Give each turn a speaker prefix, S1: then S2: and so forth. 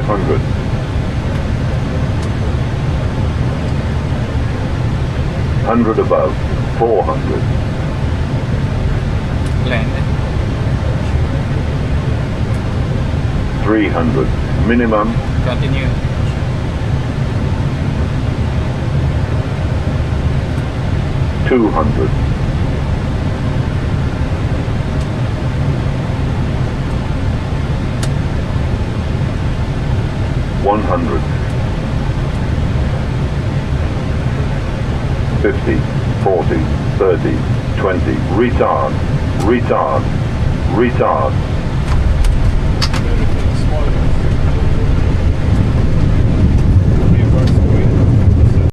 S1: 500. 100 above. 400.
S2: Land.
S1: 300. Minimum.
S2: Continue.
S1: 200. 100. 50, 40, 30, 20. Retard. Retard. Retard.